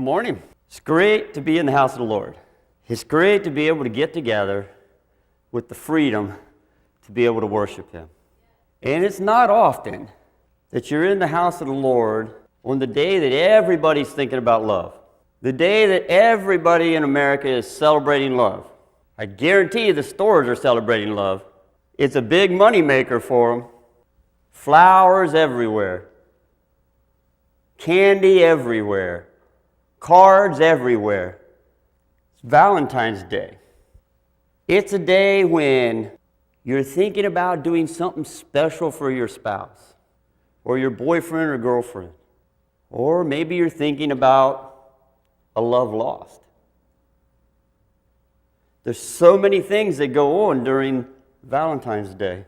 morning. It's great to be in the house of the Lord. It's great to be able to get together with the freedom to be able to worship Him. And it's not often that you're in the house of the Lord on the day that everybody's thinking about love. The day that everybody in America is celebrating love. I guarantee you the stores are celebrating love. It's a big money maker for them. Flowers everywhere. Candy everywhere. Cards everywhere. It's Valentine's Day. It's a day when you're thinking about doing something special for your spouse or your boyfriend or girlfriend. Or maybe you're thinking about a love lost. There's so many things that go on during Valentine's Day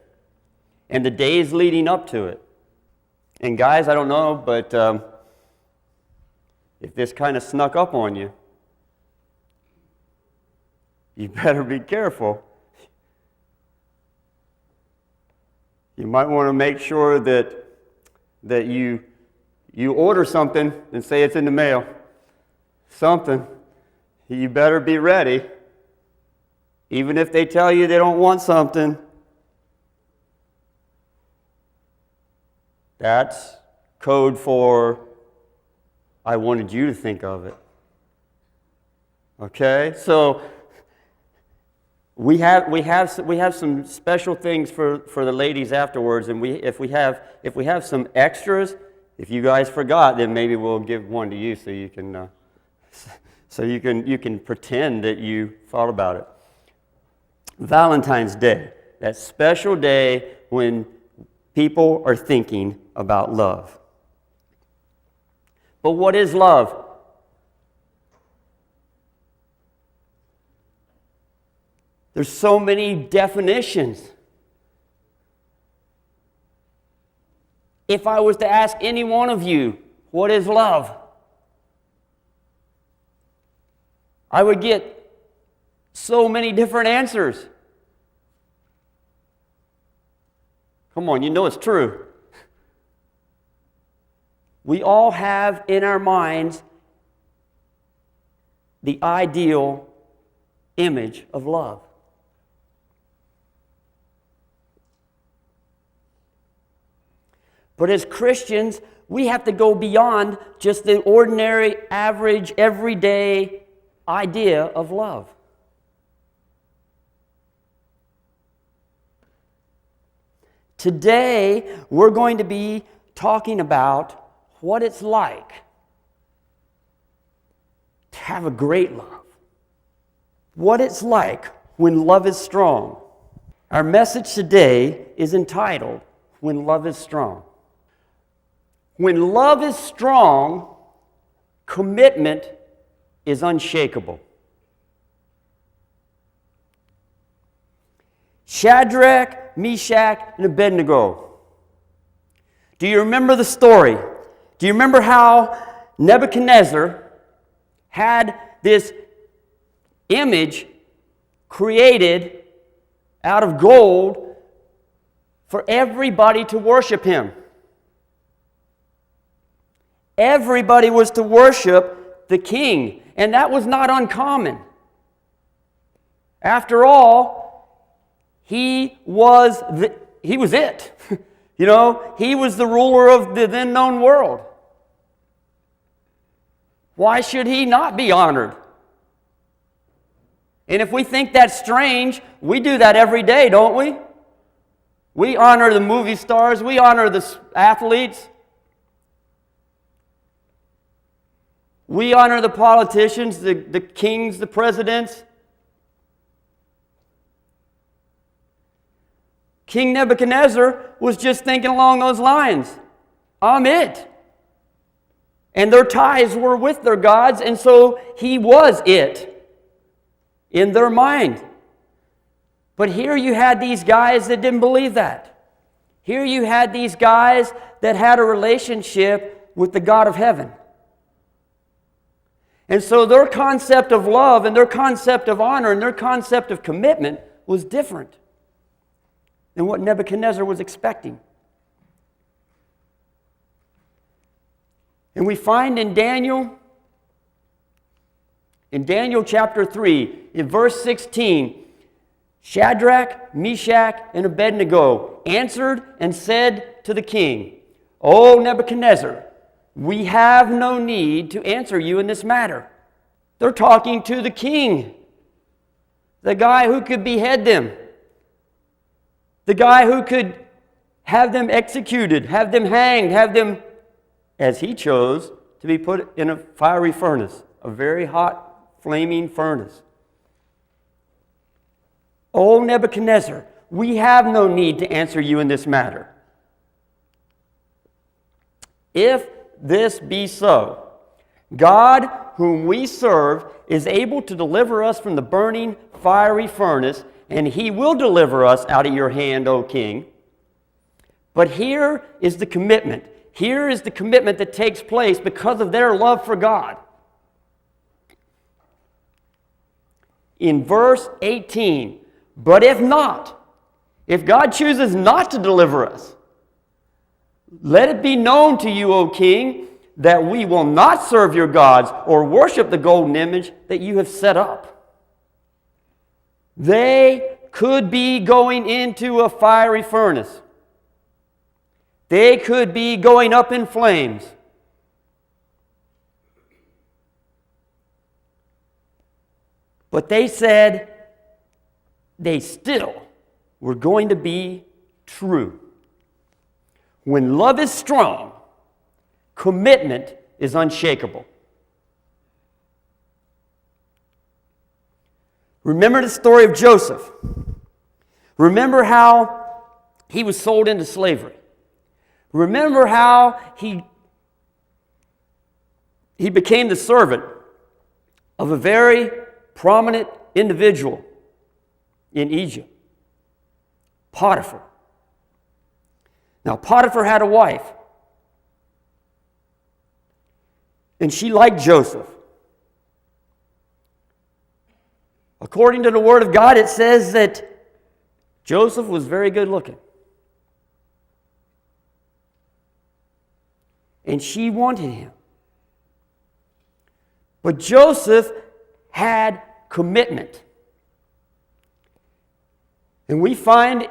and the days leading up to it. And guys, I don't know, but if this kind of snuck up on you, you better be careful. You might want to make sure that you order something and say it's in the mail. Something. You better be ready. Even if they tell you they don't want something, that's code for I wanted you to think of it. Okay? So we have some special things for the ladies afterwards, and if we have some extras, if you guys forgot, then maybe we'll give one to you so you can pretend that you thought about it. Valentine's Day, that special day when people are thinking about love. But what is love? There's so many definitions. If I was to ask any one of you, what is love? I would get so many different answers. Come on, you know it's true. We all have in our minds the ideal image of love. But as Christians, we have to go beyond just the ordinary, average, everyday idea of love. Today, we're going to be talking about what it's like to have a great love. What it's like when love is strong. Our message today is entitled, When Love is Strong. When love is strong, commitment is unshakable. Shadrach, Meshach, and Abednego. Do you remember the story? Do you remember how Nebuchadnezzar had this image created out of gold for everybody to worship him? Everybody was to worship the king, and that was not uncommon. After all, he was it. You know, he was the ruler of the then known world. Why should he not be honored? And if we think that's strange, we do that every day, don't we? We honor the movie stars, we honor the athletes. We honor the politicians, the kings, the presidents. King Nebuchadnezzar was just thinking along those lines. I'm it. And their ties were with their gods, and so he was it in their mind. But here you had these guys that didn't believe that. Here you had these guys that had a relationship with the God of heaven. And so their concept of love and their concept of honor and their concept of commitment was different than what Nebuchadnezzar was expecting. And we find in Daniel In Daniel chapter 3, in verse 16, Shadrach, Meshach, and Abednego answered and said to the king, O Nebuchadnezzar, we have no need to answer you in this matter. They're talking to the king, the guy who could behead them, the guy who could have them executed, have them hanged, have them, as he chose, to be put in a fiery furnace, a very hot, flaming furnace. O Nebuchadnezzar, we have no need to answer you in this matter. If this be so, God, whom we serve, is able to deliver us from the burning fiery furnace, and he will deliver us out of your hand, O king. But here is the commitment. Here is the commitment that takes place because of their love for God. In verse 18, but if not, if God chooses not to deliver us, let it be known to you, O king, that we will not serve your gods or worship the golden image that you have set up. They could be going into a fiery furnace. They could be going up in flames. But they said they still were going to be true. When love is strong, commitment is unshakable. Remember the story of Joseph. Remember how he was sold into slavery. Remember how he became the servant of a very prominent individual in Egypt, Potiphar. Now, Potiphar had a wife, and she liked Joseph. According to the Word of God, it says that Joseph was very good looking. And she wanted him. But Joseph had commitment. And we find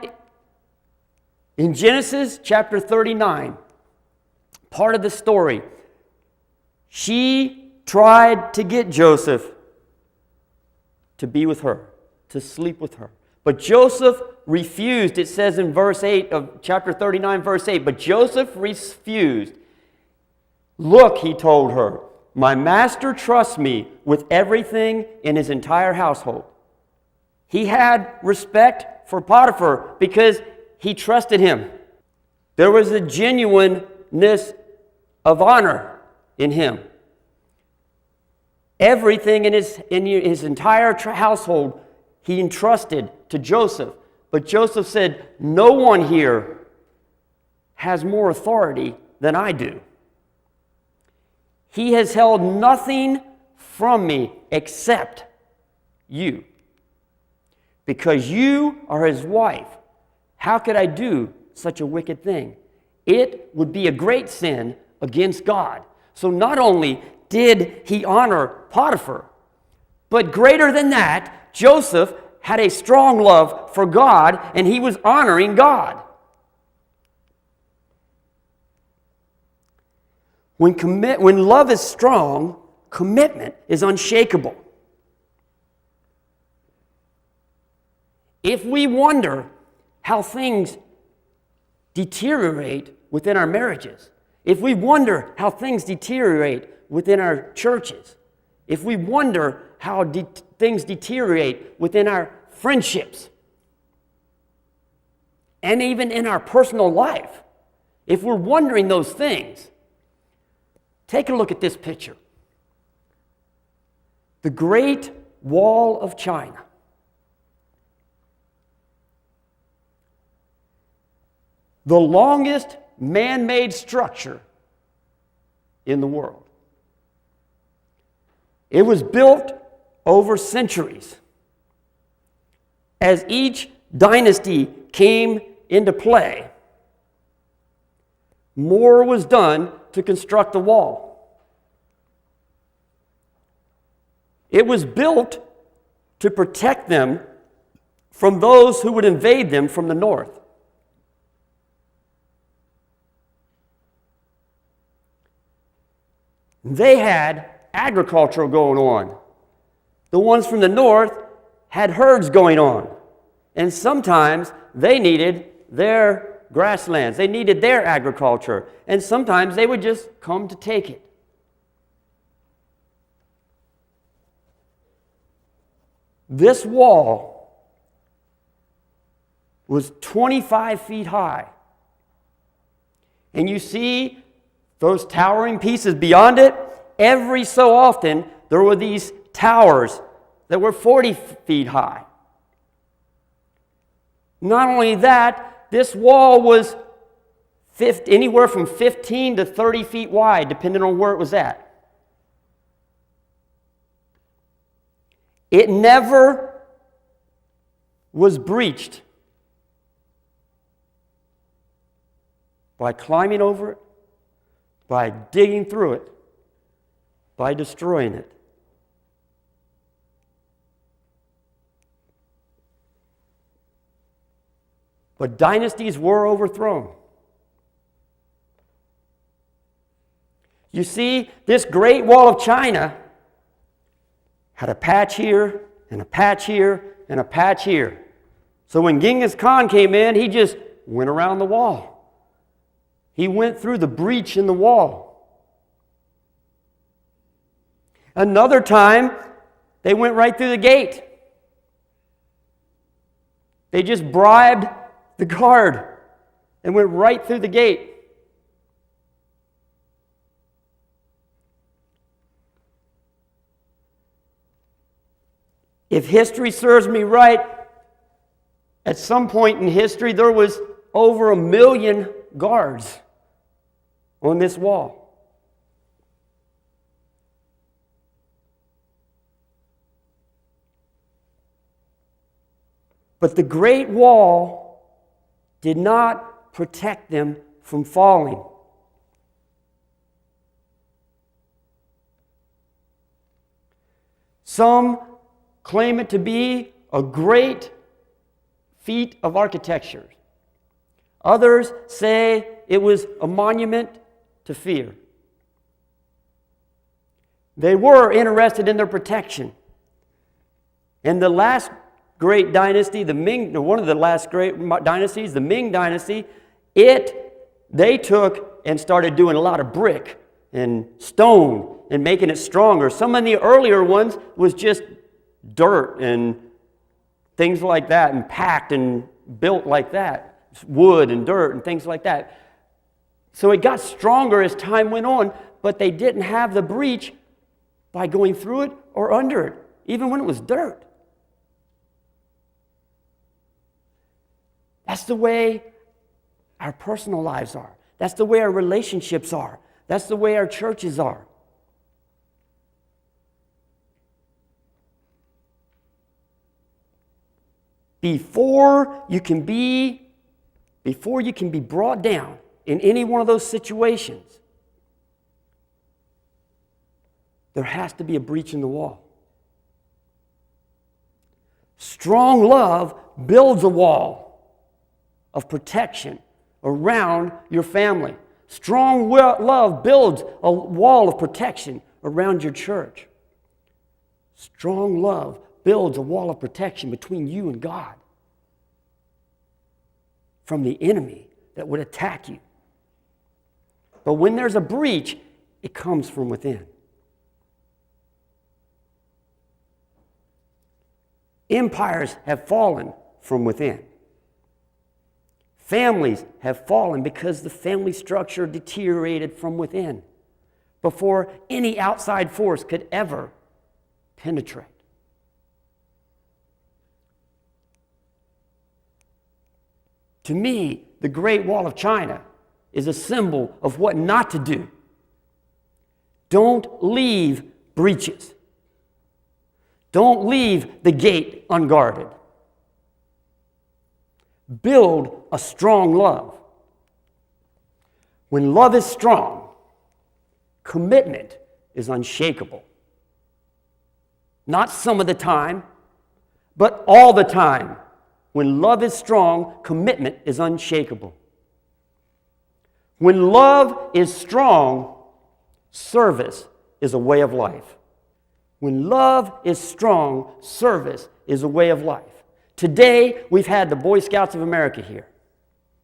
in Genesis chapter 39, part of the story, she tried to get Joseph to be with her, to sleep with her. But Joseph refused. It says in verse 8 of chapter 39, verse 8, but Joseph refused. Look, he told her, my master trusts me with everything in his entire household. He had respect for Potiphar because he trusted him. There was a genuineness of honor in him. Everything in his entire household he entrusted to Joseph. But Joseph said, no one here has more authority than I do. He has held nothing from me except you. Because you are his wife, how could I do such a wicked thing? It would be a great sin against God. So not only did he honor Potiphar, but greater than that, Joseph had a strong love for God, and he was honoring God. When love is strong, commitment is unshakable. If we wonder how things deteriorate within our marriages, if we wonder how things deteriorate within our churches, if we wonder how things deteriorate within our friendships, and even in our personal life, if we're wondering those things, take a look at this picture. The Great Wall of China. The longest man-made structure in the world. It was built over centuries. As each dynasty came into play, more was done to construct the wall. It was built to protect them from those who would invade them from the north. They had agriculture going on. The ones from the north had herds going on. And sometimes they needed their grasslands. They needed their agriculture. And sometimes they would just come to take it. This wall was 25 feet high. And you see those towering pieces beyond it? Every so often, there were these towers that were 40 feet high. Not only that, this wall was anywhere from 15 to 30 feet wide, depending on where it was at. It never was breached by climbing over it, by digging through it, by destroying it. But dynasties were overthrown. You see, this Great Wall of China had a patch here, and a patch here, and a patch here. So when Genghis Khan came in, he just went around the wall. He went through the breach in the wall. Another time, they went right through the gate. They just bribed the guard and went right through the gate. If history serves me right, at some point in history, there was over 1 million guards on this wall. But the Great Wall did not protect them from falling. Some claim it to be a great feat of architecture. Others say it was a monument to fear. They were interested in their protection. And the last great dynasty, one of the last great dynasties, the Ming dynasty, they took and started doing a lot of brick and stone and making it stronger. Some of the earlier ones was just dirt and things like that, and packed and built like that, wood and dirt and things like that. So it got stronger as time went on, but they didn't have the breach by going through it or under it, even when it was dirt. That's the way our personal lives are. That's the way our relationships are. That's the way our churches are. Before you can be brought down in any one of those situations, there has to be a breach in the wall. Strong love builds a wall of protection around your family. Strong love builds a wall of protection around your church. Strong love builds a wall of protection between you and God from the enemy that would attack you. But when there's a breach, it comes from within. Empires have fallen from within. Families have fallen because the family structure deteriorated from within before any outside force could ever penetrate. To me, the Great Wall of China is a symbol of what not to do. Don't leave breaches. Don't leave the gate unguarded. Build a strong love. When love is strong, commitment is unshakable. Not some of the time, but all the time. When love is strong, commitment is unshakable. When love is strong, service is a way of life. When love is strong, service is a way of life. Today, we've had the Boy Scouts of America here.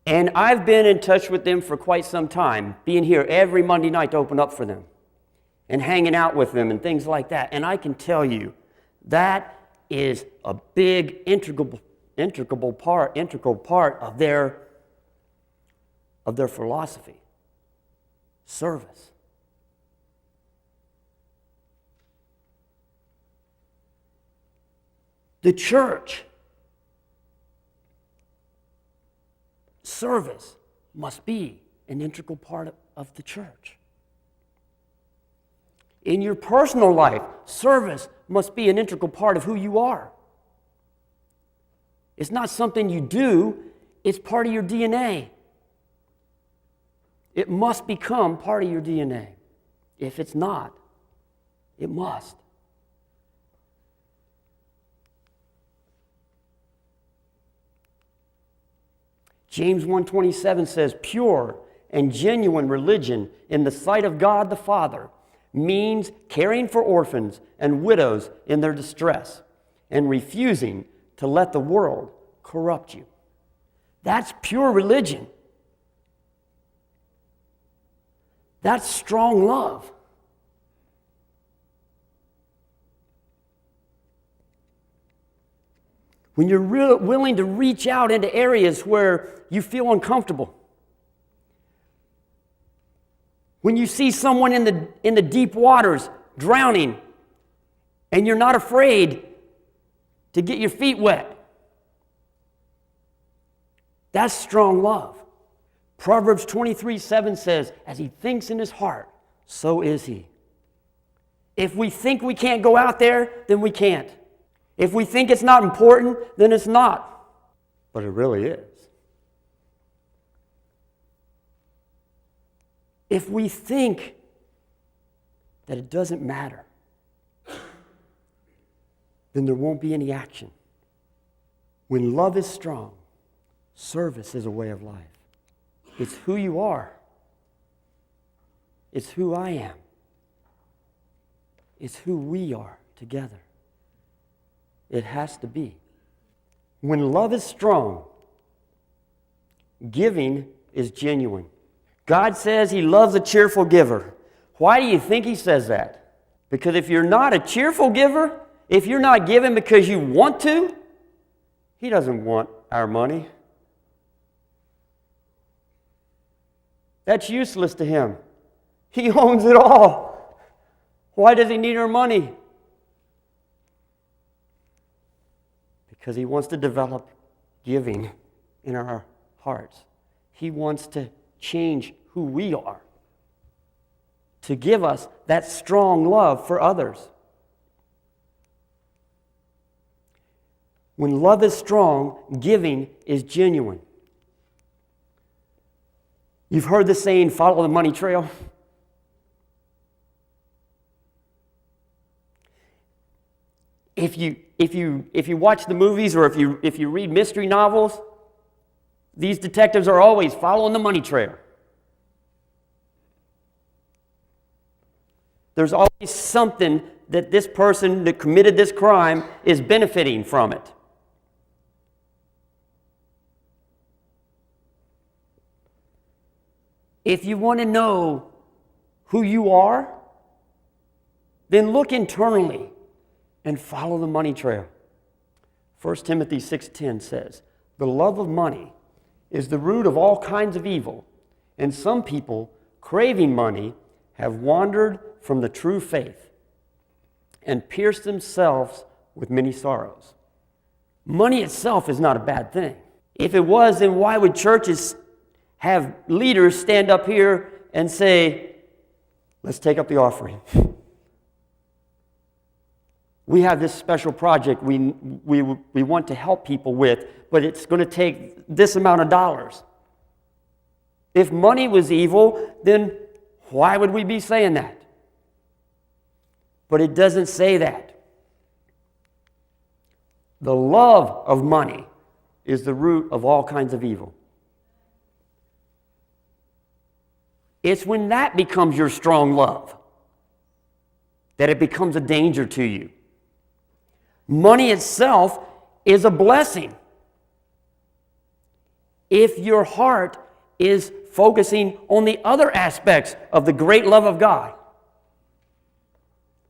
And I've been in touch with them for quite some time, being here every Monday night to open up for them and hanging out with them and things like that. And I can tell you, that is a big, integral part of their philosophy. Service. The church, service must be an integral part of the church. In your personal life, service must be an integral part of who you are. It's not something you do, it's part of your DNA. It must become part of your DNA. If it's not, it must. James 1:27 says, pure and genuine religion in the sight of God the Father means caring for orphans and widows in their distress and refusing to let the world corrupt you. That's pure religion. That's strong love. When you're willing to reach out into areas where you feel uncomfortable. When you see someone in the deep waters drowning and you're not afraid to get your feet wet. That's strong love. Proverbs 23:7 says, as he thinks in his heart, so is he. If we think we can't go out there, then we can't. If we think it's not important, then it's not. But it really is. If we think that it doesn't matter, then there won't be any action. When love is strong, service is a way of life. It's who you are. It's who I am. It's who we are together. It has to be. When love is strong, giving is genuine. God says he loves a cheerful giver. Why do you think he says that? Because if you're not a cheerful giver, if you're not giving because you want to, he doesn't want our money. That's useless to him. He owns it all. Why does he need our money? Because he wants to develop giving in our hearts. He wants to change who we are, to give us that strong love for others. When love is strong, giving is genuine. You've heard the saying, follow the money trail. If you watch the movies or if you read mystery novels, these detectives are always following the money trail. There's always something that this person that committed this crime is benefiting from it. If you want to know who you are, then look internally and follow the money trail. 1 Timothy 6:10 says, the love of money is the root of all kinds of evil, and some people, craving money, have wandered from the true faith and pierced themselves with many sorrows. Money itself is not a bad thing. If it was, then why would churches have leaders stand up here and say, let's take up the offering? We have this special project we want to help people with, but it's going to take this amount of dollars. If money was evil, then why would we be saying that? But it doesn't say that. The love of money is the root of all kinds of evil. It's when that becomes your strong love that it becomes a danger to you. Money itself is a blessing if your heart is focusing on the other aspects of the great love of God.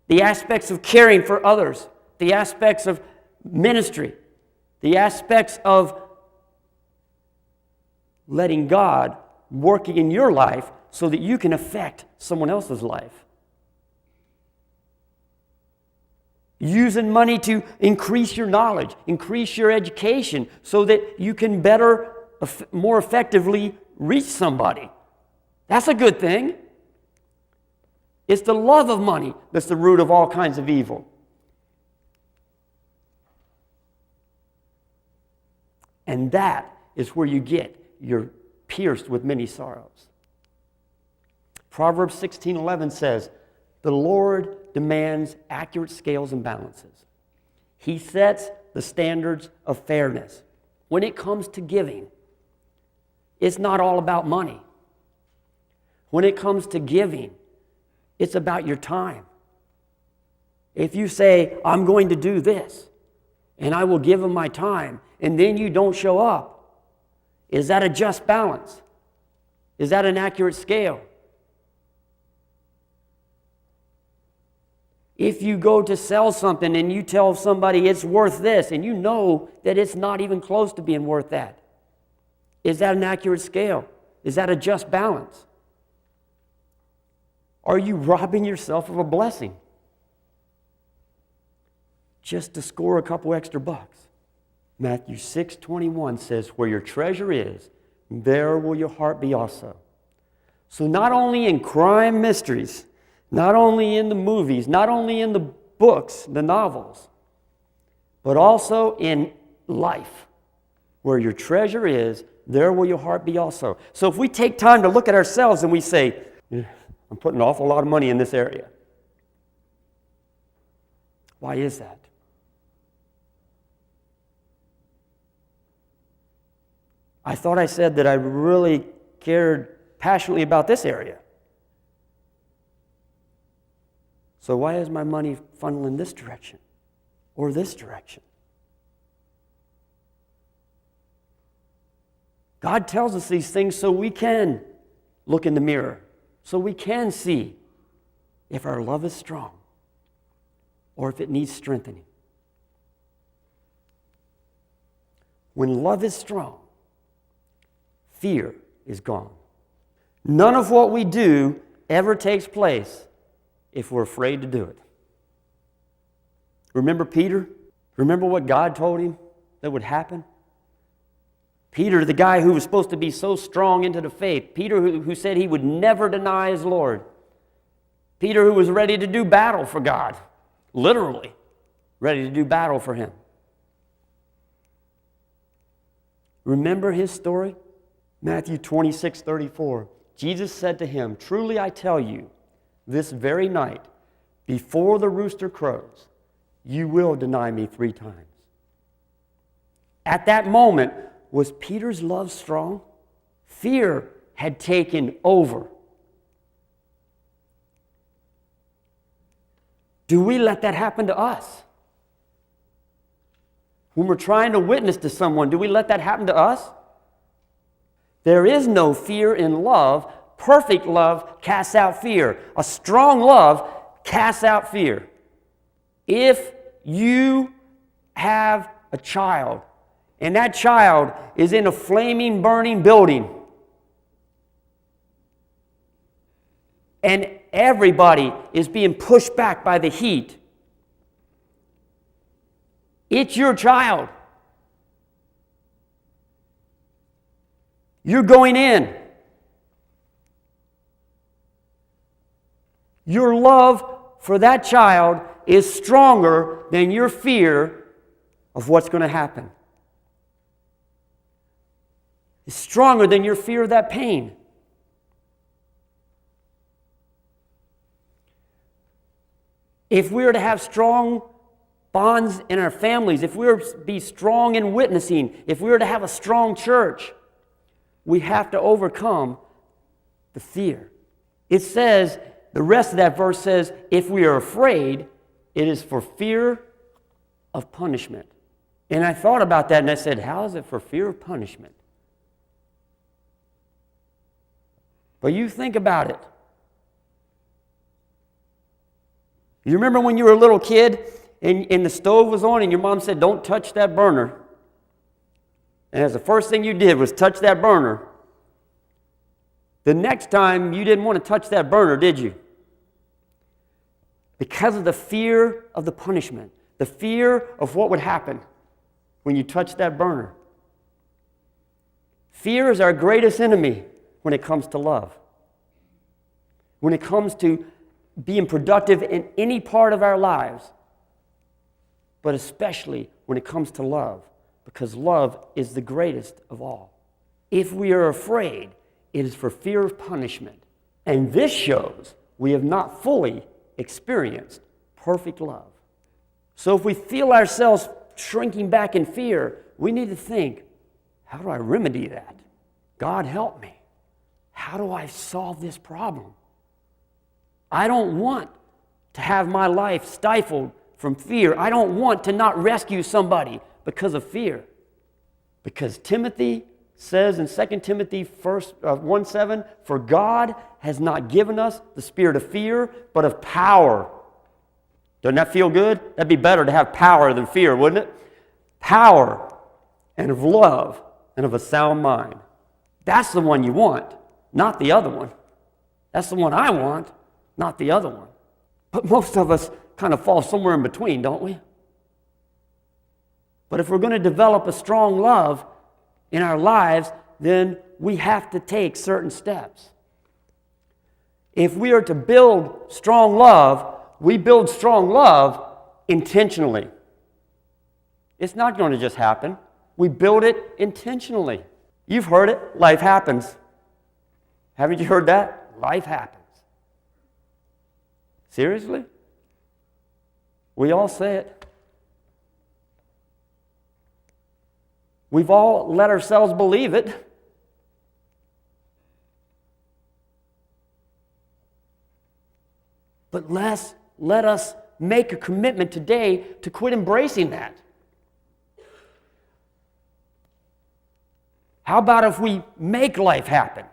The aspects of caring for others, the aspects of ministry, the aspects of letting God working in your life so that you can affect someone else's life. Using money to increase your knowledge, increase your education so that you can better, more effectively reach somebody. That's a good thing. It's the love of money that's the root of all kinds of evil. And that is where you get you're pierced with many sorrows. Proverbs 16:11 says, "The Lord demands accurate scales and balances. He sets the standards of fairness." When it comes to giving, it's not all about money. When it comes to giving, it's about your time. If you say, "I'm going to do this, and I will give him my time," and then you don't show up, is that a just balance? Is that an accurate scale? If you go to sell something and you tell somebody it's worth this, and you know that it's not even close to being worth that, is that an accurate scale? Is that a just balance? Are you robbing yourself of a blessing just to score a couple extra bucks? Matthew 6:21 says, "Where your treasure is, there will your heart be also." So not only in crime mysteries, not only in the movies, not only in the books, the novels, but also in life, where your treasure is, there will your heart be also. So if we take time to look at ourselves and we say, "I'm putting an awful lot of money in this area." Why is that? I thought I said that I really cared passionately about this area. So why is my money funneling this direction or this direction? God tells us these things so we can look in the mirror, so we can see if our love is strong or if it needs strengthening. When love is strong, fear is gone. None of what we do ever takes place if we're afraid to do it. Remember Peter? Remember what God told him that would happen? Peter, the guy who was supposed to be so strong into the faith. Peter who said he would never deny his Lord. Peter who was ready to do battle for God. Literally ready to do battle for him. Remember his story? Matthew 26:34. Jesus said to him, "Truly I tell you, this very night, before the rooster crows, you will deny me 3 times." At that moment, was Peter's love strong? Fear had taken over. Do we let that happen to us? When we're trying to witness to someone, do we let that happen to us? There is no fear in love. Perfect love casts out fear. A strong love casts out fear. If you have a child, and that child is in a flaming, burning building, and everybody is being pushed back by the heat, it's your child. You're going in. Your love for that child is stronger than your fear of what's going to happen. It's stronger than your fear of that pain. If we are to have strong bonds in our families, if we were to be strong in witnessing, if we were to have a strong church, we have to overcome the fear. It says, the rest of that verse says, if we are afraid, it is for fear of punishment. And I thought about that and I said, how is it for fear of punishment? But you think about it. You remember when you were a little kid and the stove was on and your mom said, don't touch that burner. And as the first thing you did was touch that burner. The next time you didn't want to touch that burner, did you? Because of the fear of the punishment, the fear of what would happen when you touch that burner. Fear is our greatest enemy when it comes to love. When it comes to being productive in any part of our lives, but especially when it comes to love, because love is the greatest of all. If we are afraid, it is for fear of punishment. And this shows we have not fully experienced perfect love. So if we feel ourselves shrinking back in fear, we need to think, how do I remedy that? God help me. How do I solve this problem? I don't want to have my life stifled from fear. I don't want to not rescue somebody because of fear. Because Timothy says in 2 Timothy 1:7, for God has not given us the spirit of fear, but of power. Doesn't that feel good? That'd be better to have power than fear, wouldn't it? Power and of love and of a sound mind. That's the one you want, not the other one. That's the one I want, not the other one. But most of us kind of fall somewhere in between, don't we? But if we're going to develop a strong love in our lives, then we have to take certain steps. If we are to build strong love, we build strong love intentionally. It's not going to just happen. We build it intentionally. You've heard it, life happens. Haven't you heard that? Life happens. Seriously? We all say it. We've all let ourselves believe it. But let us make a commitment today to quit embracing that. How about if we make life happen?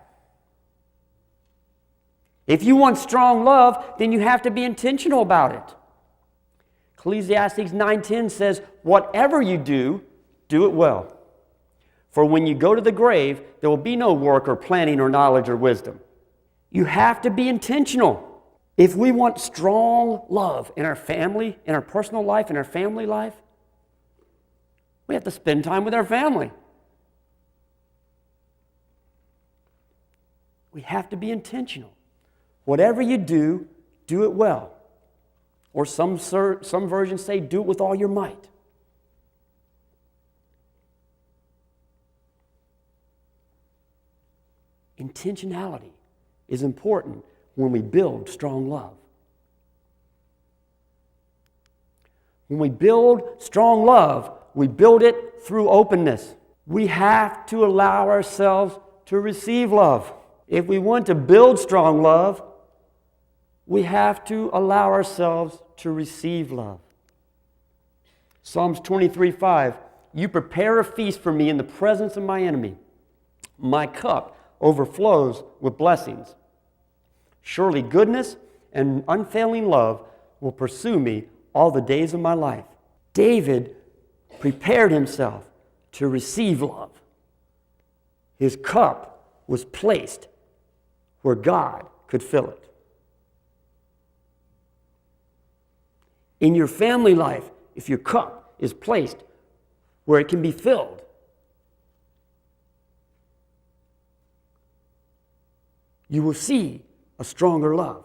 If you want strong love, then you have to be intentional about it. Ecclesiastes 9:10 says, whatever you do, do it well. For when you go to the grave, there will be no work or planning or knowledge or wisdom. You have to be intentional. If we want strong love in our family, in our personal life, in our family life, we have to spend time with our family. We have to be intentional. Whatever you do, do it well. Or some versions say, do it with all your might. Intentionality is important when we build strong love. When we build strong love, we build it through openness. We have to allow ourselves to receive love. If we want to build strong love, we have to allow ourselves to receive love. Psalms 23:5, you prepare a feast for me in the presence of my enemy. My cup overflows with blessings. Surely goodness and unfailing love will pursue me all the days of my life. David prepared himself to receive love. His cup was placed where God could fill it. In your family life, if your cup is placed where it can be filled, you will see a stronger love.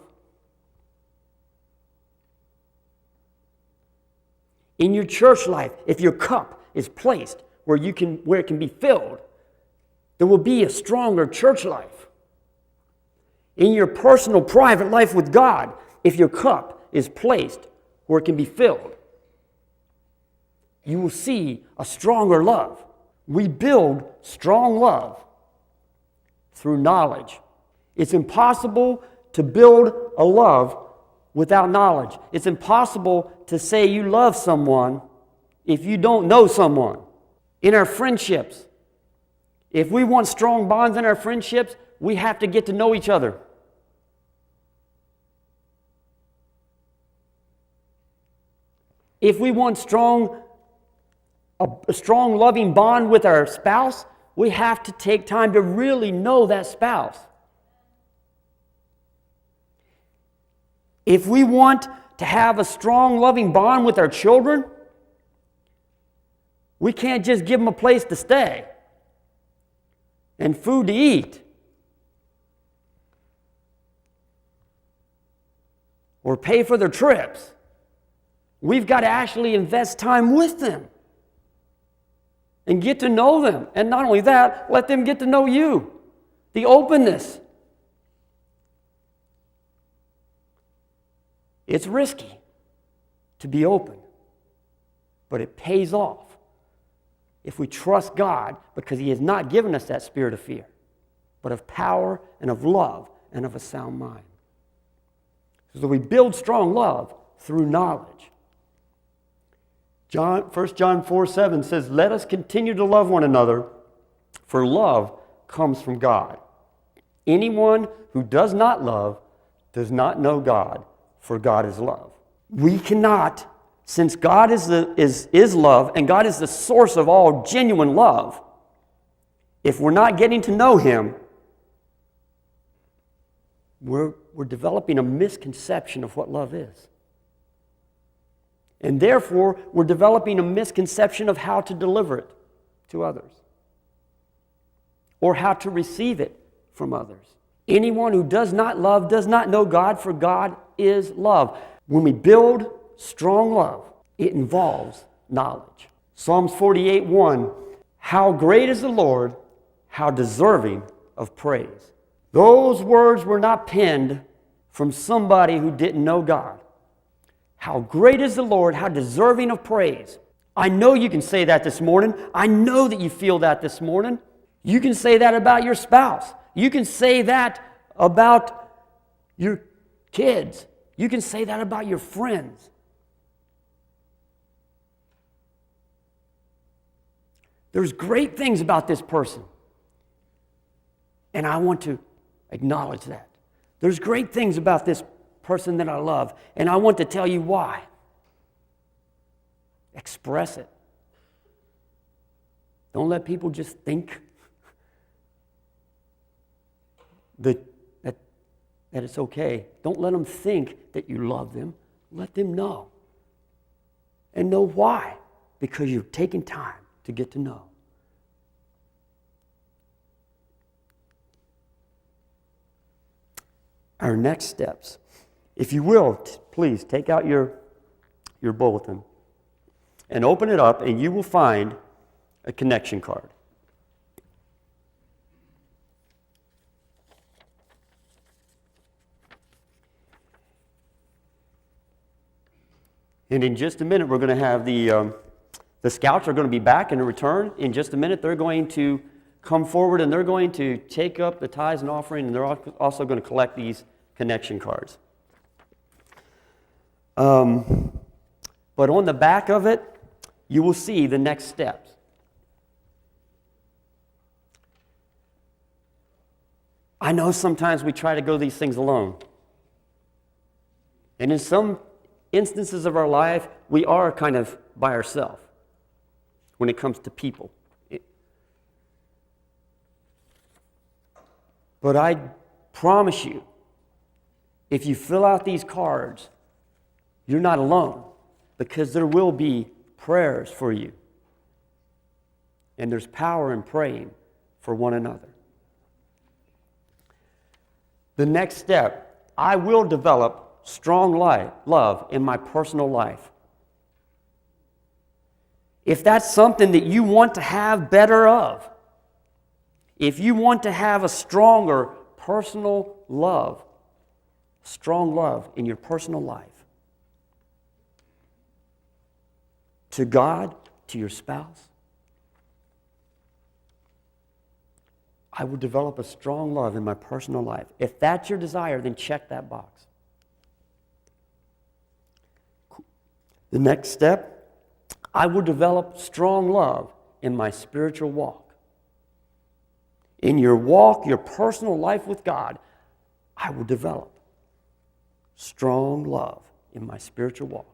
In your church life, if your cup is placed where it can be filled, there will be a stronger church life. In your personal, private life with God, if your cup is placed where it can be filled, you will see a stronger love. We build strong love through knowledge. It's impossible to build a love without knowledge. It's impossible to say you love someone if you don't know someone. In our friendships, if we want strong bonds in our friendships, we have to get to know each other. If we want a strong loving bond with our spouse, we have to take time to really know that spouse. If we want to have a strong loving bond with our children, we can't just give them a place to stay and food to eat or pay for their trips. We've got to actually invest time with them and get to know them. And not only that, let them get to know you. The openness. It's risky to be open, but it pays off if we trust God, because He has not given us that spirit of fear, but of power and of love and of a sound mind. So we build strong love through knowledge. 1 John 4:7 says, "Let us continue to love one another, for love comes from God. Anyone who does not love does not know God, for God is love." We cannot, since God is love, and God is the source of all genuine love, if we're not getting to know Him, we're developing a misconception of what love is. And therefore, we're developing a misconception of how to deliver it to others or how to receive it from others. Anyone who does not love does not know God, for God is love. When we build strong love, it involves knowledge. Psalms 48:1, "How great is the Lord, how deserving of praise." Those words were not penned from somebody who didn't know God. How great is the Lord, how deserving of praise. I know you can say that this morning. I know that you feel that this morning. You can say that about your spouse. You can say that about your kids. You can say that about your friends. There's great things about this person, and I want to acknowledge that. There's great things about this person that I love, and I want to tell you why. Express it. Don't let people just think that it's okay. Don't let them think that you love them. Let them know. And know why. Because you've taken time to get to know. Our next steps. If you will, please take out your bulletin and open it up, and you will find a connection card. And in just a minute, we're going to have the scouts are going to be back in a return. In just a minute, they're going to come forward, and they're going to take up the tithes and offering, and they're also going to collect these connection cards. But on the back of it, you will see the next steps. I know sometimes we try to go these things alone. And in some instances of our life, we are kind of by ourselves when it comes to people. But I promise you, if you fill out these cards, you're not alone, because there will be prayers for you. And there's power in praying for one another. The next step, I will develop strong love in my personal life. If that's something that you want to have better of, if you want to have a stronger personal love, strong love in your personal life, to God to your spouse. I will develop a strong love in my personal life. If that's your desire, then check that box. The next step, I will develop strong love in my spiritual walk. In your walk, your personal life with God, I will develop strong love in my spiritual walk.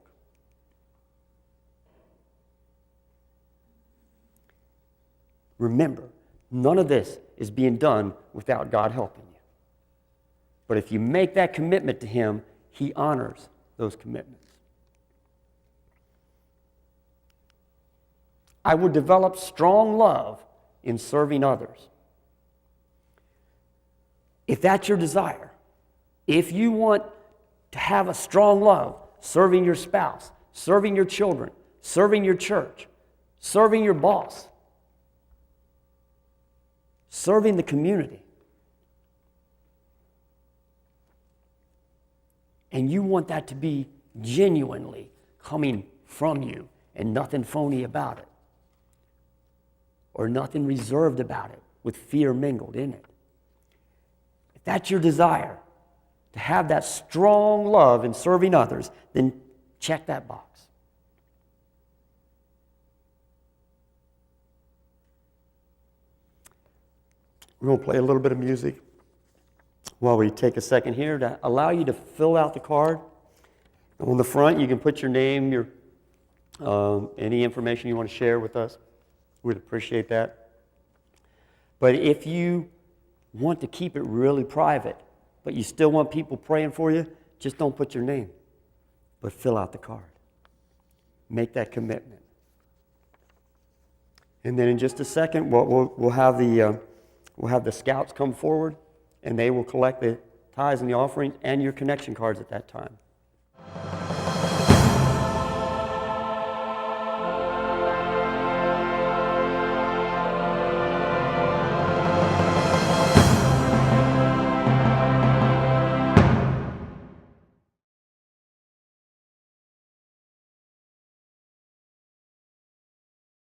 Remember, none of this is being done without God helping you. But if you make that commitment to Him, He honors those commitments. I will develop strong love in serving others. If that's your desire, if you want to have a strong love, serving your spouse, serving your children, serving your church, serving your boss, serving the community, and you want that to be genuinely coming from you and nothing phony about it, or nothing reserved about it with fear mingled in it. If that's your desire, to have that strong love in serving others, then check that box. We're going to play a little bit of music while we take a second here to allow you to fill out the card. On the front, you can put your name, your any information you want to share with us. We'd appreciate that. But if you want to keep it really private, but you still want people praying for you, just don't put your name, but fill out the card. Make that commitment. And then in just a second, we'll have the scouts come forward, and they will collect the tithes and the offerings and your connection cards at that time.